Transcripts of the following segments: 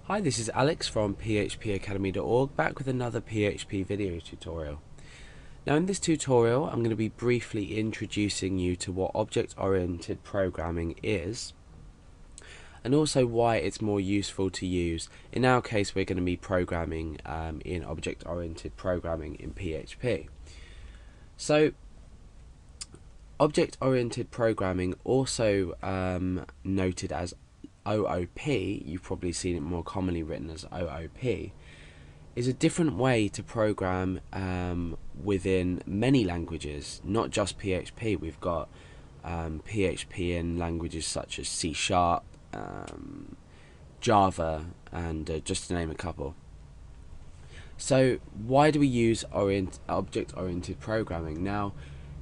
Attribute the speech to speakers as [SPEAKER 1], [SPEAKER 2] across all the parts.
[SPEAKER 1] Hi, this is Alex from phpacademy.org, back with another PHP video tutorial. Now in this tutorial I'm going to be briefly introducing you to what object-oriented programming is and also why it's more useful to use. In our case we're going to be programming in object-oriented programming in PHP. So object-oriented programming, also noted as OOP, you've probably seen it more commonly written as OOP, is a different way to program within many languages, not just PHP. We've got PHP in languages such as C#, Java, and just to name a couple. So why do we use object-oriented programming? Now,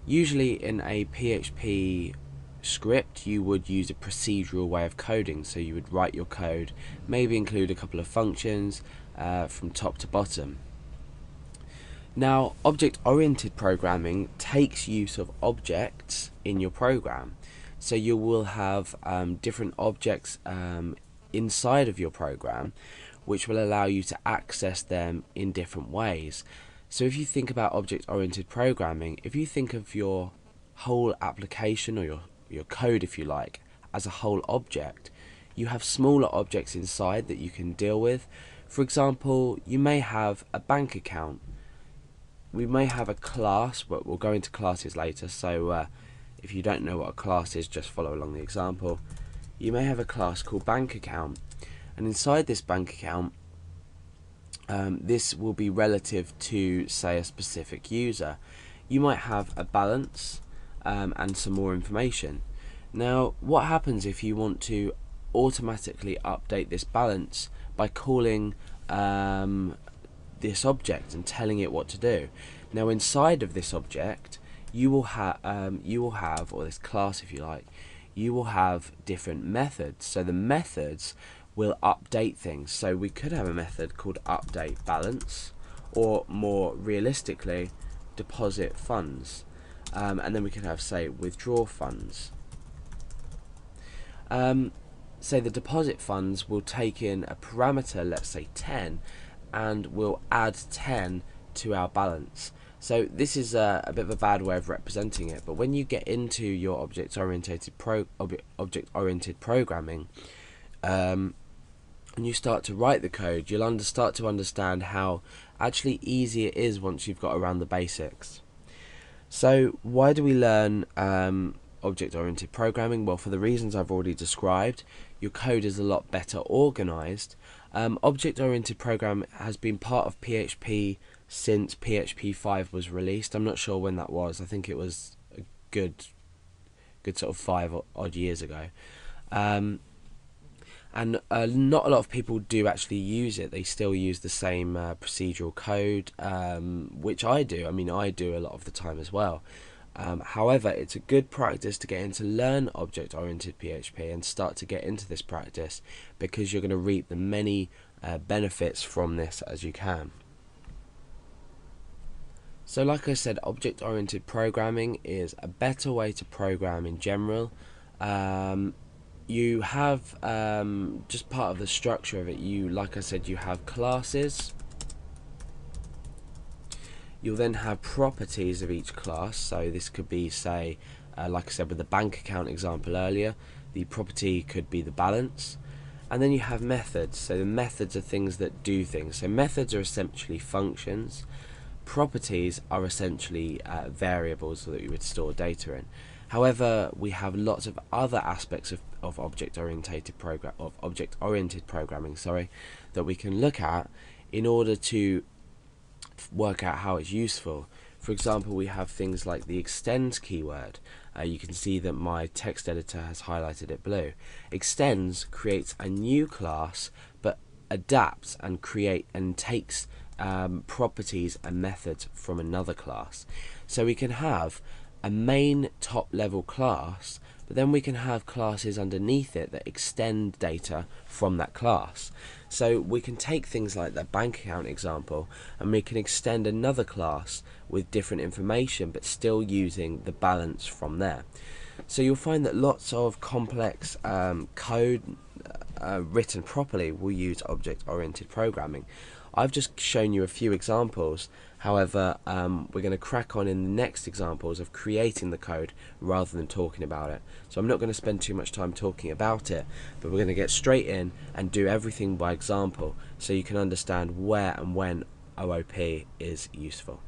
[SPEAKER 1] usually in a PHP script you would use a procedural way of coding, so you would write your code, maybe include a couple of functions from top to bottom. Now object-oriented programming takes use of objects in your program, so you will have different objects inside of your program which will allow you to access them in different ways. So if you think about object-oriented programming, if you think of your whole application, or your code if you like, as a whole object, you have smaller objects inside that you can deal with. For example, you may have a bank account, we may have a class, but we'll go into classes later, so if you don't know what a class is, just follow along the example. You may have a class called bank account, and inside this bank account this will be relative to, say, a specific user. You might have a balance and some more information. Now what happens if you want to automatically update this balance by calling this object and telling it what to do? Now inside of this object you will have, or this class if you like, you will have different methods. So the methods will update things. So we could have a method called update balance, or more realistically, deposit funds, and then we could have, say, withdraw funds. Say the deposit funds will take in a parameter, let's say 10, and we'll add 10 to our balance. So this is a bit of a bad way of representing it, but when you get into your object-oriented programming, and you start to write the code, you'll start to understand how actually easy it is once you've got around the basics. So why do we learn object-oriented programming? Well, for the reasons I've already described. Your code is a lot better organized. Object-oriented programming has been part of PHP since PHP 5 was released. I'm not sure when that was. I think it was a good sort of 5 odd years ago. And not a lot of people do actually use it. They still use the same procedural code, which I do. I mean, I do a lot of the time as well. However, it's a good practice to get into learn object-oriented PHP and start to get into this practice, because you're going to reap the many benefits from this as you can. So like I said, object-oriented programming is a better way to program in general. You have just part of the structure of it. Like I said, you have classes. You'll then have properties of each class. So this could be, say, like I said with the bank account example earlier, the property could be the balance. And then you have methods. So the methods are things that do things. So methods are essentially functions. Properties are essentially variables that you would store data in. However, we have lots of other aspects of object-oriented programming, that we can look at in order to work out how it's useful. For example, we have things like the extends keyword. You can see that my text editor has highlighted it blue. Extends creates a new class, but adapts and takes properties and methods from another class. So we can have a main top level class, but then we can have classes underneath it that extend data from that class. So we can take things like that bank account example, and we can extend another class with different information but still using the balance from there. So you'll find that lots of complex code written properly will use object-oriented programming. I've just shown you a few examples. However, we're going to crack on in the next examples of creating the code rather than talking about it. So I'm not going to spend too much time talking about it, but we're going to get straight in and do everything by example so you can understand where and when OOP is useful.